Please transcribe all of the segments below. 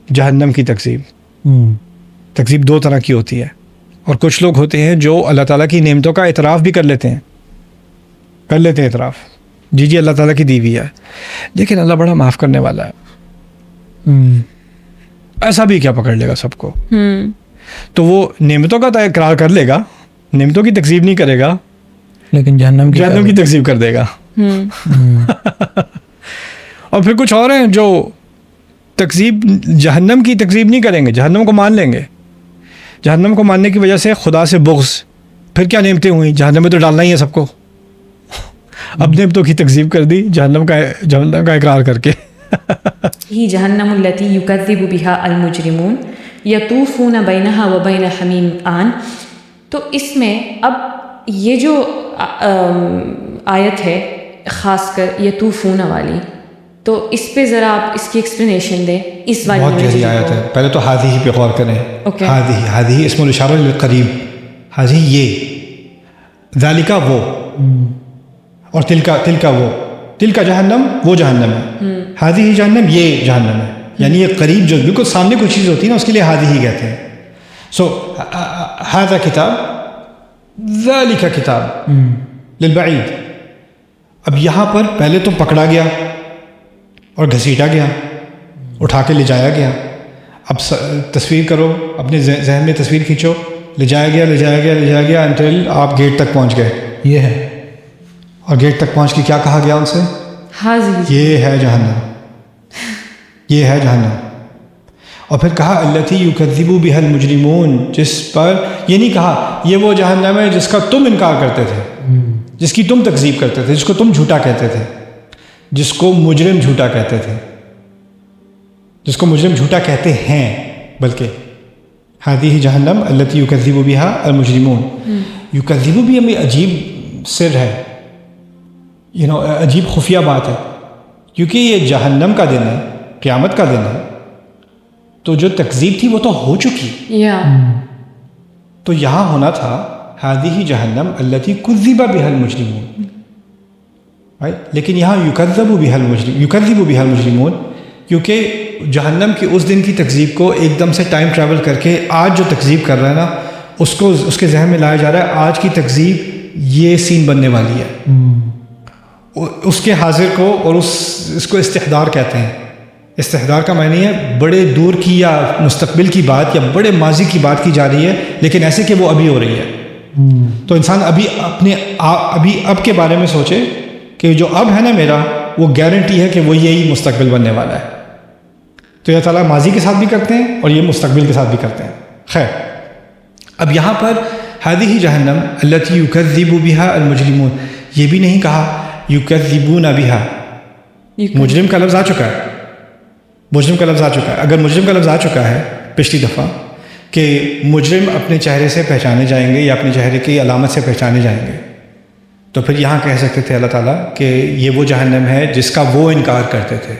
جہنم کی تکذیب. تکذیب دو طرح کی ہوتی ہے, اور کچھ لوگ ہوتے ہیں جو اللہ تعالیٰ کی نعمتوں کا اعتراف بھی کر لیتے ہیں اعتراف, جی اللہ تعالیٰ کی دی ہوئی ہے, لیکن اللہ بڑا معاف کرنے والا ہے, ایسا بھی کیا پکڑ لے گا سب کو. تو وہ نعمتوں کا تو اقرار کر لے گا, نعمتوں کی تکذیب نہیں کرے گا, لیکن جہنم کی تکذیب کر دے گا. اور پھر کچھ اور ہیں جو جہنم کی تکذیب نہیں کریں گے, جہنم کو مان لیں گے. جہنم کو ماننے کی وجہ سے خدا سے بغض, پھر کیا نعمتیں ہوئیں, جہنم میں تو ڈالنا ہی ہے سب کو. اب نعمتوں کی تکذیب کر دی جہنم کا اقرار کر کے. ہی جہنم التی یکذب بہا المجرمون یطوفون بینہا وبین حمیم آن. تو اس میں اب یہ جو آیت ہے خاص کر یطوفون والی, تو اس پہ ذرا آپ اس کی ایکسپلینیشن دیں. اس والی بہت گہری آیت ہے, پہلے تو ہادی پہ غور کریں. ہادی اسم الاشارہ للقریب, ہادی یہ, ذالکا وہ, اور تلکا وہ, تلکا جہنم وہ جہنم ہے, ہادی ہی جہنم یہ جہنم ہے. یعنی یہ قریب جو بالکل سامنے کوئی چیز ہوتی ہے نا اس کے لیے ہادی ہی کہتے ہیں. سو ہذا کتاب, ذالکا کتاب للبعید. اب یہاں پر پہلے تو پکڑا گیا اور گھسیٹا گیا, اٹھا کے لے جایا گیا. اب تصویر کرو, اپنے ذہن میں تصویر کھینچو, لے جایا گیا انٹل آپ گیٹ تک پہنچ گئے. یہ ہے, اور گیٹ تک پہنچ کے کیا کہا گیا ان سے, یہ ہے جہنم, یہ ہے جہنم. اور پھر کہا التی یکذب بہا المجرمون, جس پر یہ نہیں کہا یہ وہ جہنم ہے جس کا تم انکار کرتے تھے, جس کی تم تکذیب کرتے تھے, جس کو تم جھوٹا کہتے تھے, جس کو مجرم جھوٹا کہتے تھے, جس کو مجرم جھوٹا کہتے ہیں. بلکہ ہذہ جہنم التی یکذب بہا المجرمون. یکذب بھی ہمیں عجیب سر ہے, عجیب خفیہ بات ہے, کیونکہ یہ جہنم کا دن ہے, قیامت کا دن ہے, تو جو تکذیب تھی وہ تو ہو چکی. تو یہاں ہونا تھا ہذہ جہنم التی کذب بہا المجرمون, لیکن یہاں یکذب بہا المجرمون, کیونکہ جہنم کے اس دن کی تکذیب کو ایک دم سے ٹائم ٹریول کر کے آج جو تکذیب کر رہا ہے نا اس کے ذہن میں لایا جا رہا ہے آج کی تکذیب یہ سین بننے والی ہے. اس کے حاضر کو, اور اس کو استحضار کہتے ہیں. استحضار کا معنی ہے بڑے دور کی یا مستقبل کی بات یا بڑے ماضی کی بات کی جا رہی ہے, لیکن ایسے کہ وہ ابھی ہو رہی ہے. تو انسان ابھی اب کے بارے میں سوچے کہ جو اب ہے نا میرا, وہ گارنٹی ہے کہ وہ یہی مستقبل بننے والا ہے. تو یہ تعالیٰ ماضی کے ساتھ بھی کرتے ہیں اور یہ مستقبل کے ساتھ بھی کرتے ہیں. خیر, اب یہاں پر ہذہ جہنم التی یکذب بہا المجرمون, یہ بھی نہیں کہا یکذبون بہا. مجرم کا لفظ آ چکا ہے, اگر مجرم کا لفظ آ چکا ہے پچھلی دفعہ کہ مجرم اپنے چہرے سے پہچانے جائیں گے یا اپنے چہرے کی علامت سے پہچانے جائیں گے, تو پھر یہاں کہہ سکتے تھے اللہ تعالیٰ کہ یہ وہ جہنم ہے جس کا وہ انکار کرتے تھے,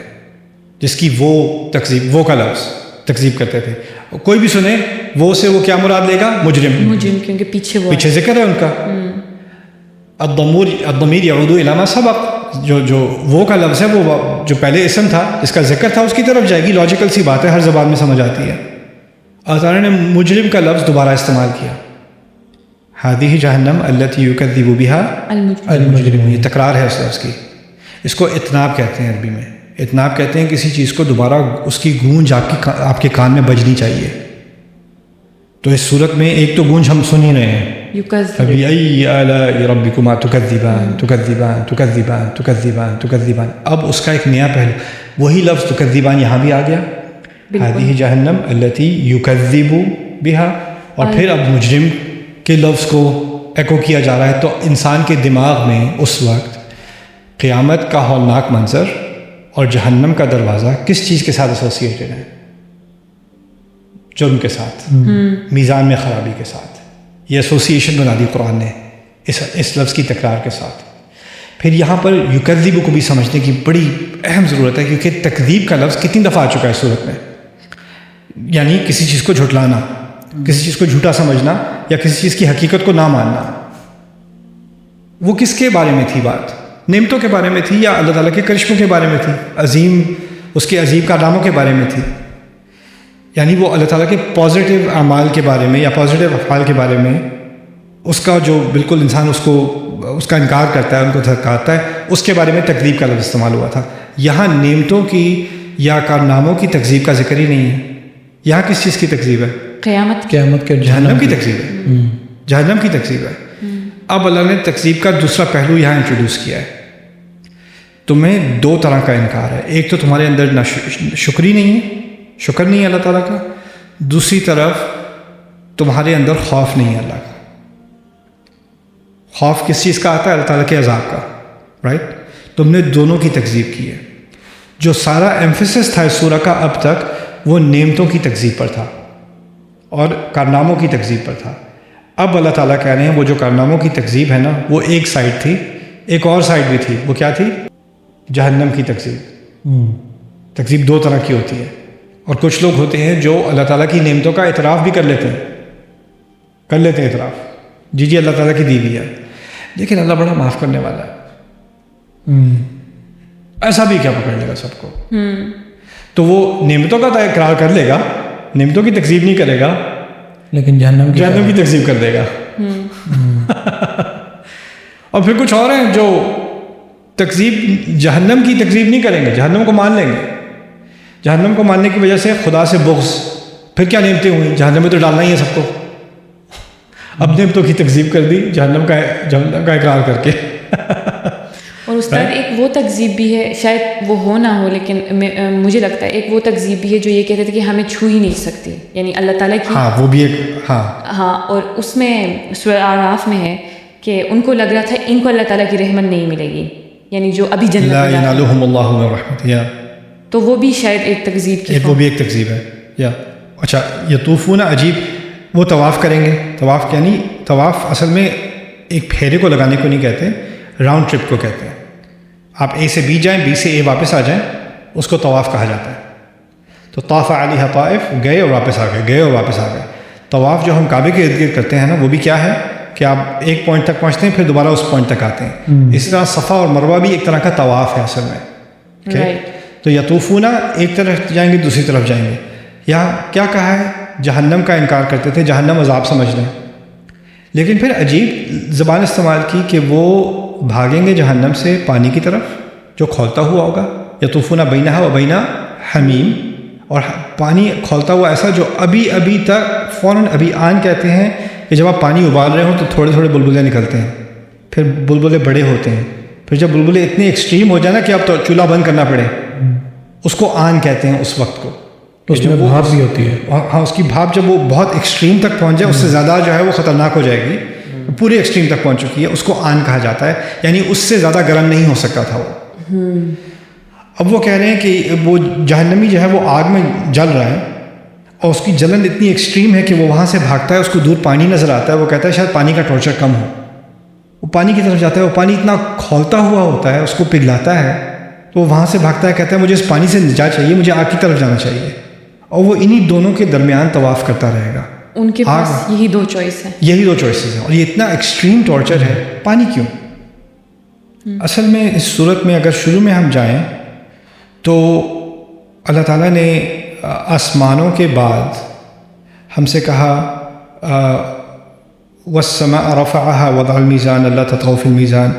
جس کی وہ تکذیب, وہ کا لفظ تکذیب کرتے تھے. کوئی بھی سنے وہ سے وہ کیا مراد لے گا, مجرم, کیونکہ پیچھے ذکر ہے ان کا. الضمیر یعود الی ما سبق, جو وہ کا لفظ ہے وہ جو پہلے اسم تھا جس کا ذکر تھا اس کی طرف جائے گی. لاجیکل سی بات ہے, ہر زبان میں سمجھ آتی ہے. اللہ تعالیٰ نے مجرم کا لفظ دوبارہ استعمال کیا, ہذہ جہنم التی یکذب بہا المجرمون. یہ تکرار ہے اس لفظ کی. اس کو اتناب کہتے ہیں عربی میں. اتناب کہتے ہیں کسی چیز کو دوبارہ اس کی گونج آپ کے کان میں بجنی چاہیے. تو اس صورت میں ایک تو گونج ہم سن ہی رہے ہیں, فبأي آلاء ربكما تكذبان. اب اس کا ایک نیا پہلو, وہی لفظ تکذبان یہاں بھی آ گیا, ہذہ جہنم التی یکذب بہا, اور پھر اب مجرم کے لفظ کو ایکو کیا جا رہا ہے. تو انسان کے دماغ میں اس وقت قیامت کا ہولناک منظر اور جہنم کا دروازہ کس چیز کے ساتھ ایسوسیٹڈ ہے, جرم کے ساتھ, میزان میں خرابی کے ساتھ. یہ ایسوسیشن بنا دی قرآن نے اس لفظ کی تکرار کے ساتھ. پھر یہاں پر یکذب کو بھی سمجھنے کی بڑی اہم ضرورت ہے, کیونکہ تکذیب کا لفظ کتنی دفعہ آ چکا ہے اس صورت میں. یعنی کسی چیز کو جھٹلانا, کسی چیز کو جھوٹا سمجھنا, یا کسی چیز کی حقیقت کو نہ ماننا. وہ کس کے بارے میں تھی بات, نعمتوں کے بارے میں تھی یا اللہ تعالیٰ کے کرشموں کے بارے میں تھی, اس کے عظیم کارناموں کے بارے میں تھی. یعنی وہ اللہ تعالیٰ کے پازیٹیو اعمال کے بارے میں یا پازیٹیو افعال کے بارے میں اس کا جو بالکل انسان اس کا انکار کرتا ہے، ان کو دھکاتا ہے، اس کے بارے میں تکذیب کا لفظ استعمال ہوا تھا. یہاں نعمتوں کی یا کارناموں کی تکذیب کا ذکر ہی نہیں ہے. یہاں کس چیز کی تکذیب ہے؟ قیامت کے جہنم کی تکذیب ہے. جہنم کی تکذیب ہے. اب اللہ نے تکذیب کا دوسرا پہلو یہاں انٹروڈیوس کیا ہے. تمہیں دو طرح کا انکار ہے. ایک تو تمہارے اندر نہ شکر نہیں ہے اللہ تعالیٰ کا، دوسری طرف تمہارے اندر خوف نہیں ہے اللہ کا. خوف کس چیز کا آتا ہے؟ اللہ تعالیٰ کے عذاب کا، رائٹ؟ تم نے دونوں کی تکذیب کی ہے. جو سارا ایمفیسس تھا اس سورہ کا اب تک وہ نعمتوں کی تکذیب پر تھا اور کارناموں کی تکذیب پر تھا. اب اللہ تعالیٰ کہہ رہے ہیں وہ جو کارناموں کی تکذیب ہے نا، وہ ایک سائڈ تھی، ایک اور سائڈ بھی تھی. وہ کیا تھی؟ جہنم کی تکذیب. تکذیب دو طرح کی ہوتی ہے. اور کچھ لوگ ہوتے ہیں جو اللہ تعالیٰ کی نعمتوں کا اعتراف بھی کر لیتے ہیں اعتراف، جی اللہ تعالیٰ کی دی ہوئی ہے، لیکن اللہ بڑا معاف کرنے والا ہے. ایسا بھی کیا پکڑ لے گا سب کو؟ تو وہ نعمتوں کا تو اقرار کر لے گا، نعمتوں کی تکذیب نہیں کرے گا، لیکن جہنم کی تکذیب کر دے گا. اور پھر کچھ اور ہیں جو جہنم کی تکذیب نہیں کریں گے، جہنم کو مان لیں گے. جہنم کو ماننے کی وجہ سے خدا سے بغض، پھر کیا نعمتیں ہوئی؟ جہنم میں تو ڈالنا ہی ہے سب کو. اب نعمتوں کی تکذیب کر دی جہنم کا اقرار کر کے. اور استاد ایک وہ تکذیب بھی ہے، شاید وہ ہو نہ ہو، لیکن مجھے لگتا ہے ایک وہ تکذیب بھی ہے جو یہ کہتے تھے کہ ہمیں چھو ہی نہیں سکتی، یعنی اللہ تعالیٰ کی. ہاں وہ بھی ایک ہاں. اور اس میں سورہ اعراف میں ہے کہ ان کو لگ رہا تھا ان کو اللہ تعالیٰ کی رحمت نہیں ملے گی، یعنی جو ابھی جنت لا ینالہم اللہ من رحمتہ، تو وہ بھی شاید ایک تکذیب کی وہ بھی ایک تکذیب ہے. یا اچھا یطوفون عجیب، وہ طواف کریں گے. طواف یعنی طواف اصل میں ایک پھیرے کو لگانے کو نہیں کہتے، راؤنڈ ٹرپ کو کہتے ہیں. آپ اے سے بی جائیں، بی سے اے واپس آ جائیں، اس کو طواف کہا جاتا ہے. تو طاف علیہ طائف، گئے اور واپس آ گئے. طواف جو ہم کعبے کے ارد گرد کرتے ہیں نا، وہ بھی کیا ہے کہ آپ ایک پوائنٹ تک پہنچتے ہیں پھر دوبارہ اس پوائنٹ تک آتے ہیں. اسی طرح صفا اور مروہ بھی ایک طرح کا طواف ہے اصل میں. تو یطوفون ایک طرف جائیں گے دوسری طرف جائیں گے. یہاں کیا کہا ہے؟ جہنم کا انکار کرتے تھے، جہنم عذاب سمجھ لیں. لیکن پھر عجیب زبان استعمال کی کہ وہ بھاگیں گے جہنم سے پانی کی طرف جو کھولتا ہوا ہوگا. یطوفون بینہا و بین حمیم، اور پانی کھولتا ہوا ایسا جو ابھی تک فوراً ابھی آن کہتے ہیں کہ جب آپ پانی ابال رہے ہوں تو تھوڑے تھوڑے بلبلے نکلتے ہیں، پھر بلبلے بڑے ہوتے ہیں، پھر جب بلبلے اتنے ایکسٹریم ہو جائے نا کہ اب تو چولہا بند کرنا پڑے، اس کو آن کہتے ہیں اس وقت کو. اس میں بھاپ بھی ہوتی ہے. ہاں اس کی بھاپ جب وہ بہت ایکسٹریم تک پہنچ جائے، اس سے زیادہ جو ہے وہ خطرناک ہو جائے گی، پورے ایکسٹریم تک پہنچ چکی ہے، اس کو آن کہا جاتا ہے. یعنی اس سے زیادہ گرم نہیں ہو سکتا تھا وہ. اب وہ کہہ رہے ہیں کہ وہ جہنمی جو ہے وہ آگ میں جل رہا ہے اور اس کی جلن اتنی ایکسٹریم ہے کہ وہ وہاں سے بھاگتا ہے، اس کو دور پانی نظر آتا ہے، وہ کہتا ہے شاید پانی کا ٹارچر کم ہو. وہ پانی کی طرف جاتا ہے، وہ پانی اتنا کھولتا ہوا ہوتا ہے، اس کو پگھلاتا ہے، تو وہ وہاں سے بھاگتا ہے، کہتا ہے مجھے اس پانی سے نجات چاہیے، مجھے آگ کی طرف جانا چاہیے. اور وہ انہی دونوں کے درمیان طواف کرتا رہے گا. ان کے پاس یہی دو چوائس ہیں. اور یہ اتنا ایکسٹریم ٹارچر ہے. پانی کیوں؟ اصل میں اس صورت میں اگر شروع میں ہم جائیں تو اللہ تعالیٰ نے آسمانوں کے بعد ہم سے کہا والسماء رفعها وضع الميزان الا تطغوا في الميزان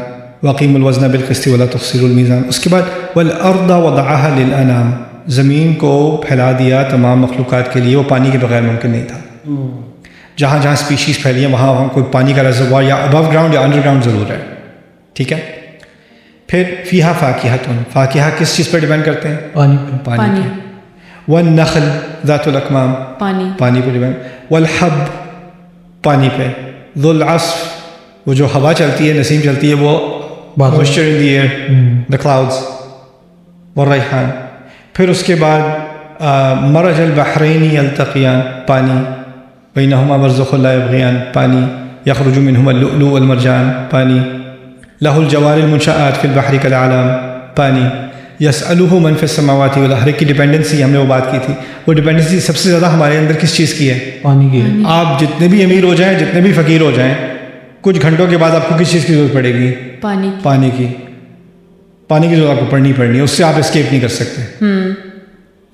واقيموا الوزن بالقسط ولا تخسروا الميزان. اس کے بعد والارض وضعها للانام، زمین کو پھیلا دیا تمام مخلوقات کے لیے. وہ پانی کے بغیر ممکن نہیں تھا. جہاں جہاں اسپیشیز پھیلی ہیں وہاں کوئی پانی کا ریزروار یا ابو گراؤنڈ یا انڈر گراؤنڈ ضرور ہے. ٹھیک ہے. پھر فیہا فاکہۃ، فاکہہ کس چیز پر ڈیپینڈ کرتے ہیں؟ پانی. والنخل ذات الاکمام، پانی پہ ڈیپینڈ. والحب، پانی پہ. ذو العصف، وہ جو ہوا چلتی ہے، نسیم چلتی ہے، وہ موئسچر ان دی ایئر، دا کلاؤڈز. والریحان. پھر اس کے بعد مرج البحرین یلتقیان، پانی. بینہما برزخ لا یبغیان، پانی. یخرج منہما اللؤلؤ والمرجان، پانی. لہ الجوار المنشآت فی البحر کالأعلام، پانی. یسألہ من فی السماوات والارض، ہر ایک کی ڈیپینڈنسی ہم نے وہ بات کی تھی. وہ ڈیپینڈنسی سب سے زیادہ ہمارے اندر کس چیز کی ہے؟ پانی کی. آپ جتنے بھی امیر ہو جائیں، جتنے بھی فقیر ہو جائیں، کچھ گھنٹوں کے بعد آپ کو کس چیز کی ضرورت پڑے گی؟ پانی کی ضرورت آپ کو پڑنی ہے. اس سے آپ اسکیپ نہیں کر سکتے.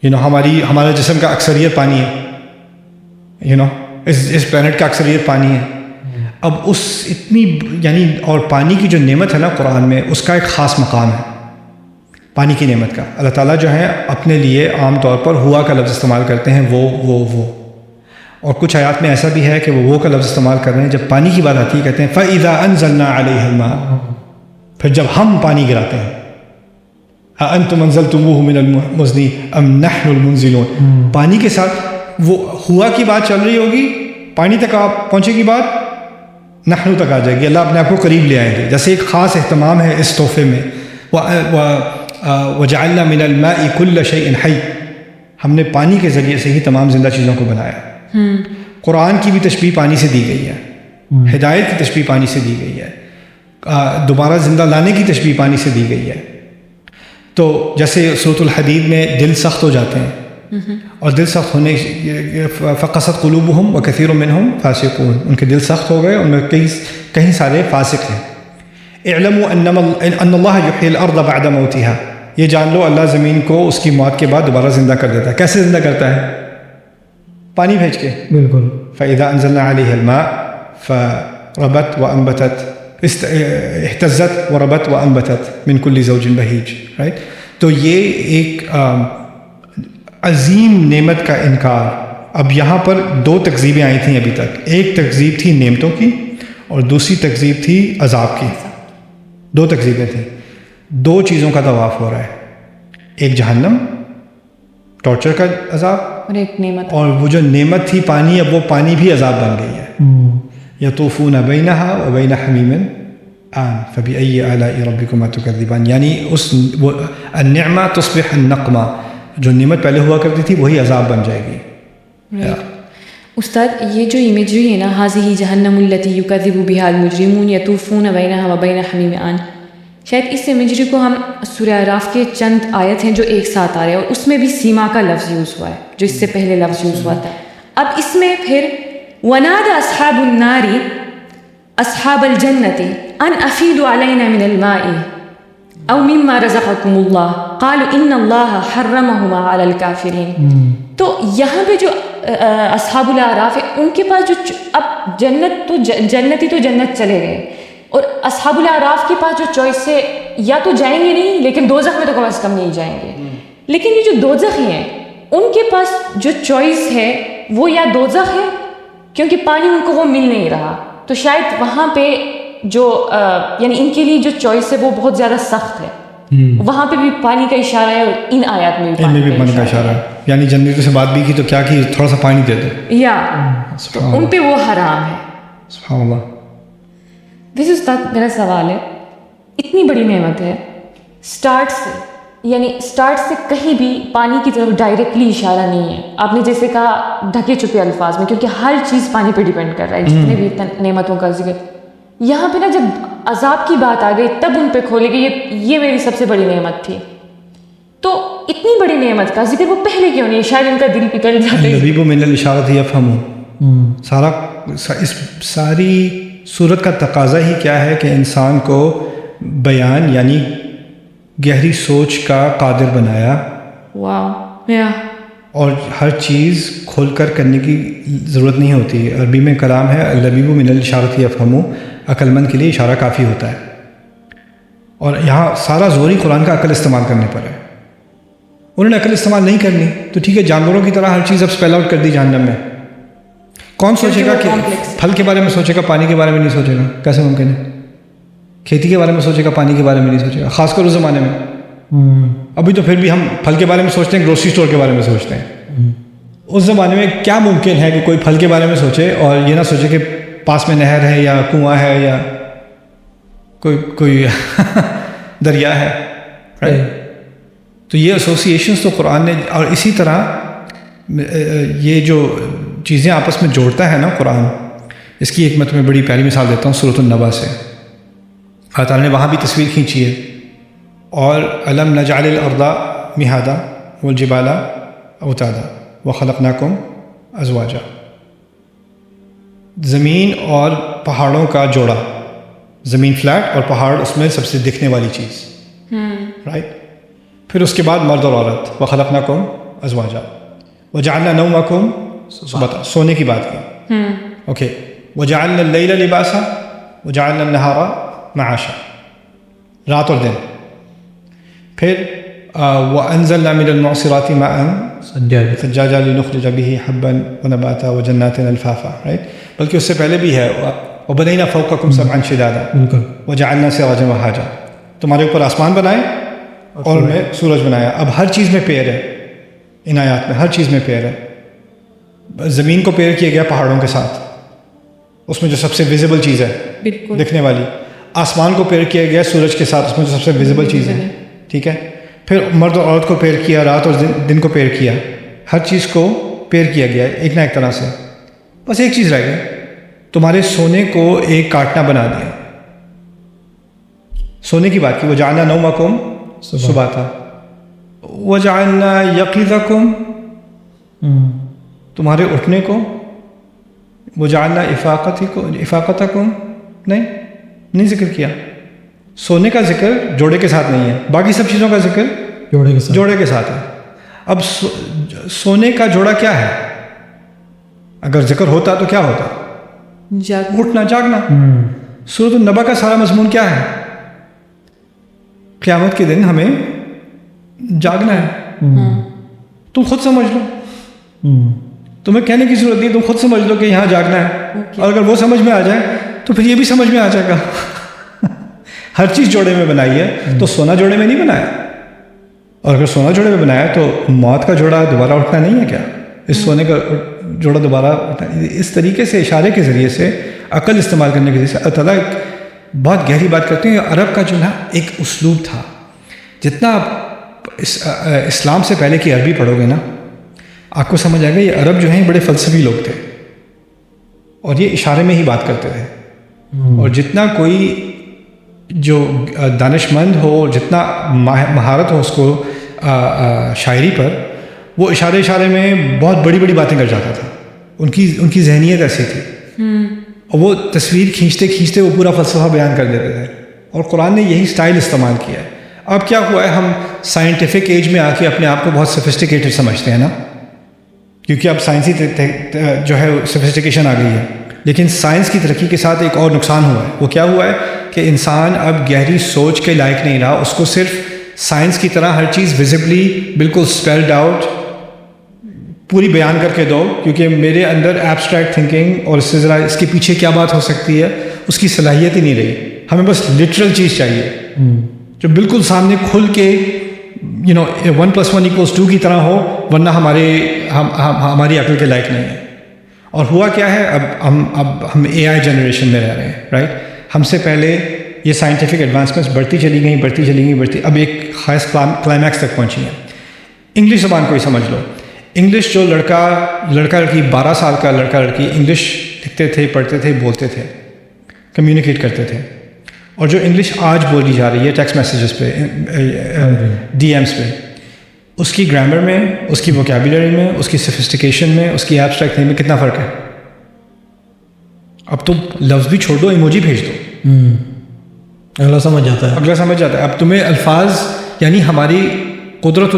ہمارا جسم کا اکثریت پانی ہے، اس پلانٹ کا اکثریت پانی ہے. اب اس اتنی یعنی اور پانی کی جو نعمت ہے نا قرآن میں، اس کا ایک خاص مقام ہے پانی کی نعمت کا. اللہ تعالیٰ جو ہے اپنے لیے عام طور پر ہوا کا لفظ استعمال کرتے ہیں، وہ اور کچھ آیات میں ایسا بھی ہے کہ وہ کا لفظ استعمال کر رہے ہیں. جب پانی کی بات آتی ہے کہتے ہیں فَإِذَا أَنزَلْنَا عَلَيْهَا الْمَاءَ، پھر جب ہم پانی گراتے ہیں أَأَنْتُمْ أَنزَلْتُمُوهُ مِنَ الْمُزْنِ أَمْ نَحْنُ الْمُنزِلُونَ. پانی کے ساتھ وہ ہوا کی بات چل رہی ہوگی، پانی تک آپ پہنچے گی بات، نحنو تک آ جائے گی، اللہ اپنے آپ کو قریب لے آئیں گے. جیسے ایک خاص اہتمام ہے اس تحفے میں، وَجَعَلْنَا مِنَ الْمَاءِ كُلَّ شَيْءٍ حَيٍّ، ہم نے پانی کے ذریعے سے ہی تمام زندہ چیزوں کو بنایا. قرآن کی بھی تشبیہ پانی سے دی گئی ہے، ہدایت کی تشبیہ پانی سے دی گئی ہے، دوبارہ زندہ لانے کی تشبیہ پانی سے دی گئی ہے. تو جیسے سورۃ الحدید میں دل سخت ہو جاتے ہیں، اور دل سخت ہونے فقست قلوبہم وکثیر منہم فاسقون، ان کے دل سخت ہو گئے، ان میں کہیں سارے فاسق ہیں. اعلموا ان اللہ یحیی الارض بعد موتها، یہ جان لو اللہ زمین کو اس کی موت کے بعد دوبارہ زندہ کر دیتا ہے. کیسے زندہ کرتا ہے؟ پانی بھیج کے. بالکل. فاذا انزلنا علیہ الماء فربت وانبتت، اہتزت وربت وانبتت من کل زوج بہیج. رائٹ. تو یہ ایک عظیم نعمت کا انکار. اب یہاں پر دو تکذیبیں آئی تھیں ابھی تک، ایک تکذیب تھی نعمتوں کی اور دوسری تکذیب تھی عذاب کی. دو تکذیبیں تھیں، دو چیزوں کا طواف ہو رہا ہے، ایک جہنم ٹارچر کا عذاب، اور ایک نعمت، اور وہ جو نعمت تھی پانی، اب وہ پانی بھی عذاب بن گئی ہے. یطوفون بینہا وبین حمیم آن فبأی آلاء ربکما تکذبان. یعنی اس النعمہ تصبح النقمہ، جو نعمت پہلے ہوا کرتی تھی وہی عذاب بن جائے گی. استاد یہ جو امیجری ہے نا، ھذہ جہنم التی یکذب بہا المجرمون یطوفون بینہا وبین حمیم آن، شاید اس امیجری کو ہم سورہ اعراف کے چند آیت ہیں جو ایک ساتھ آ رہے ہیں، اور اس میں بھی سیما کا لفظ یوز ہوا ہے جو اس سے پہلے لفظ یوز ہوا تھا. اب اس میں پھر وَنَادَى أَصْحَابُ النَّارِ أَصْحَابَ الْجَنَّةِ أَنْ أَفِيدُوا عَلَيْنَا مِنَ الْمَاءِ أَوْ مِمَّا رَزَقَكُمُ اللَّهُ قَالُوا إِنَّ اللَّهَ حَرَّمَهُمَا عَلَى الْكَافِرِينَ. تو یہاں پہ جو اصحاب الاعراف ہے، ان کے پاس جو اب جنتی تو جنت چلے گئے، اور اصحاب الاعراف کے پاس جو چوائس ہے، یا تو جائیں گے نہیں لیکن دوزخ میں تو کم از کم نہیں جائیں گے. لیکن یہ جو دوزخی ہیں ان کے پاس جو چوائس ہے وہ یا دوزخ ہے، کیونکہ پانی ان کو وہ مل نہیں رہا، تو شاید وہاں پہ جو یعنی ان کے لیے جو چوائس ہے وہ بہت زیادہ سخت ہے. وہاں پہ بھی پانی کا اشارہ ہے، اور ان آیات میں بھی پانی کا اشارہ ہے. یعنی جنتوں سے بات بھی کی تو کیا کی، تھوڑا سا پانی دے دو، یا ان پہ وہ حرام ہے. سبحان اللہ. ویسے استاد میرا سوال ہے، اتنی بڑی نعمت ہے، اسٹارٹ سے کہیں بھی پانی کی طرف ڈائریکٹلی اشارہ نہیں ہے. آپ نے جیسے کہا ڈھکے چھپے الفاظ میں، کیونکہ ہر چیز پانی پہ ڈیپینڈ کر رہا ہے، جتنے بھی نعمتوں کا ذکر. یہاں پہ نا جب عذاب کی بات آ گئی تب ان پہ کھولے گی یہ میری سب سے بڑی نعمت تھی. تو اتنی بڑی نعمت کا ذکر وہ پہلے کیوں نہیں؟ شاید ان کا دل پکڑ جاتا ہے. الذی من الاشارۃ یفہم. اس ساری صورت کا تقاضا ہی کیا ہے کہ انسان کو بیان یعنی گہری سوچ کا قادر بنایا. واو. اور ہر چیز کھول کر کرنے کی ضرورت نہیں ہوتی. عربی میں کلام ہے اللبیب من الاشارۃ یفہم، عقل مند کے لیے اشارہ کافی ہوتا ہے. اور یہاں سارا زور ہی قرآن کا عقل استعمال کرنے پر ہے. انہوں نے عقل استعمال نہیں کرنی تو ٹھیک ہے، جانوروں کی طرح ہر چیز اب اسپیل آؤٹ کر دی جہنم میں. کون سوچے گا کہ پھل کے بارے میں سوچے گا، پانی کے بارے میں نہیں سوچے گا؟ کیسے ممکن ہے؟ کھیتی کے بارے میں سوچے گا، پانی کے بارے میں نہیں سوچے گا، خاص کر اس زمانے میں. ابھی تو پھر بھی ہم پھل کے بارے میں سوچتے ہیں، گروسری اسٹور کے بارے میں سوچتے ہیں. اس زمانے میں کیا ممکن ہے کہ کوئی پھل کے بارے میں سوچے اور یہ نہ سوچے کہ پاس میں نہر ہے یا کنواں ہے یا کوئی دریا ہے. تو یہ ایسوسیشنس تو قرآن نے، اور اسی طرح یہ جو چیزیں آپس میں جوڑتا ہے نا قرآن، اس کی ایک میں تمہیں بڑی پیاری مثال دیتا ہوں سورۃ النبا سے. اللہ تعالیٰ نے وہاں بھی تصویر کھینچی ہے. اور الم نجعل الارض مہادا والجبال اوتادا وخلقناکم ازواجا، زمین اور پہاڑوں کا جوڑا، زمین فلیٹ اور پہاڑ اس میں سب سے دکھنے والی چیز، رائٹ. پھر اس کے بعد مرد اور عورت، وخلقناکم أزواجا وجعلنا نومكم سباتا، سونے کی بات کی. اوکے. وجعلنا الليل لباسا وجعلنا النهار معاشا، رات اور دن. پھر وأنزلنا من المعصرات ماء ثجاجا لنخرج به حبا ونباتا وجنات الفافا، رائٹ. بلکہ اس سے پہلے بھی ہے وبنينا فوقكم سبعا شدادا وجعلنا سراجا وهاجا، تمہارے اوپر آسمان بنائے اور میں سورج بنایا. اب ہر چیز میں پیر ہے، ان آیات میں ہر چیز میں پیر ہے. زمین کو پیر کیا گیا پہاڑوں کے ساتھ، اس میں جو سب سے ویزیبل چیز ہے دکھنے والی. آسمان کو پیر کیا گیا سورج کے ساتھ، اس میں جو سب سے ویزیبل چیز ہے. ٹھیک ہے. پھر مرد اور عورت کو پیر کیا، رات اور دن کو پیر کیا، ہر چیز کو پیر کیا گیا ایک نہ ایک طرح سے. بس ایک چیز رہ گئی، تمہارے سونے کو ایک کاٹنا بنا دیا. سونے کی بات کی. وجعلنا نومکم سباتا وجعلنا یقظکم، تمہارے اٹھنے کو. وجعلنا افاقتکم، نہیں ذکر کیا. سونے کا ذکر جوڑے کے ساتھ نہیں ہے، باقی سب چیزوں کا ذکر جوڑے کے ساتھ ہے. اب سونے کا جوڑا کیا ہے؟ اگر ذکر ہوتا تو کیا ہوتا؟ اٹھنا جاگنا. سورۃ النبا کا سارا مضمون کیا ہے؟ قیامت کے دن ہمیں جاگنا ہے. تم خود سمجھ لو، تمہیں کہنے کی ضرورت نہیں، تم خود سمجھ لو کہ یہاں جاگنا ہے. اور اگر وہ سمجھ میں آ جائے تو پھر یہ بھی سمجھ میں آ جائے گا. ہر چیز جوڑے میں بنائی ہے، تو سونا جوڑے میں نہیں بنایا. اور اگر سونا جوڑے میں بنایا تو موت کا جوڑا دوبارہ اٹھنا نہیں ہے کیا؟ اس سونے کا جوڑا دوبارہ اٹھنا. اس طریقے سے اشارے کے ذریعے سے، عقل استعمال کرنے کے ذریعے سے اللہ تعالیٰ بہت گہری بات کرتے ہیں. عرب کا جو نا ایک اسلوب تھا، جتنا آپ اسلام سے پہلے کی عربی پڑھو گے نا، آپ کو سمجھ آئے گا یہ عرب جو ہیں بڑے فلسفی لوگ تھے اور یہ اشارے میں ہی بات کرتے تھے. اور جتنا کوئی جو دانش مند ہو، جتنا مہارت ہو اس کو شاعری پر، وہ اشارے میں بہت بڑی بڑی باتیں کر جاتا تھا. ان کی ذہنیت ایسی تھی، اور وہ تصویر کھینچتے وہ پورا فلسفہ بیان کر دیتے تھے. اور قرآن نے یہی سٹائل استعمال کیا ہے. اب کیا ہوا ہے، ہم سائنٹیفک ایج میں آ کے اپنے آپ کو بہت سفسٹیکیٹڈ سمجھتے ہیں نا، کیونکہ اب سائنسی جو ہے سفسٹیکیشن آ گئی ہے. لیکن سائنس کی ترقی کے ساتھ ایک اور نقصان ہوا ہے. وہ کیا ہوا ہے کہ انسان اب گہری سوچ کے لائق نہیں رہا. اس کو صرف سائنس کی طرح ہر چیز ویزیبلی بالکل اسپیلڈ آؤٹ پوری بیان کر کے دو، کیونکہ میرے اندر ایبسٹریکٹ تھنکنگ اور اس سے ذرا اس کے پیچھے کیا بات ہو سکتی ہے اس کی صلاحیت ہی نہیں رہی. ہمیں بس لٹرل چیز چاہیے جو بالکل سامنے کھل کے 1+1=2 کی طرح ہو، ورنہ ہماری عقل کے لائق نہیں ہے. اور ہوا کیا ہے، اب ہم AI جنریشن میں رہ رہے ہیں، رائٹ. ہم سے پہلے یہ سائنٹیفک ایڈوانسمنٹس بڑھتی چلی گئیں، اب ایک خاص کلائمیکس تک پہنچی ہیں. انگلش زبان کو ہی سمجھ لو. انگلش جو لڑکا لڑکی 12 سال کا لڑکا لڑکی انگلش لکھتے تھے، پڑھتے تھے، بولتے تھے، کمیونیکیٹ کرتے تھے. اور جو انگلش آج بولی جا رہی ہے ٹیکسٹ میسیجز پہ، DMs پہ، اس کی گرامر میں، اس کی ووکیبولری میں، اس کی سفسٹیکیشن میں، اس کی ایبسٹریکٹ تھنگ میں کتنا فرق ہے. اب تو لفظ بھی چھوڑ دو، ایموجی بھیج دو، اگلا سمجھ جاتا ہے. اب تمہیں الفاظ، یعنی ہماری قدرت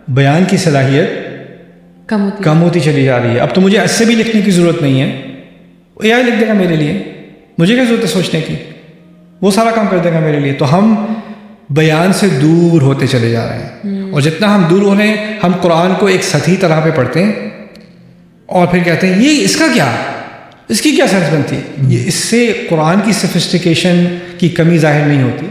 بیان کی صلاحیت کم ہوتی چلی جا رہی ہے. اب تو مجھے ایسے بھی لکھنے کی ضرورت نہیں ہے، AI لکھ دے گا میرے لیے. مجھے کیا ضرورت ہے سوچنے کی، وہ سارا کام کر دے گا میرے لیے. تو ہم بیان سے دور ہوتے چلے جا رہے ہیں. اور جتنا ہم دور ہو رہے ہیں، ہم قرآن کو ایک سطحی طرح پہ پڑھتے ہیں اور پھر کہتے ہیں یہ اس کی کیا سینس بنتی ہے. اس سے قرآن کی سفسٹیکیشن کی کمی ظاہر نہیں ہوتی.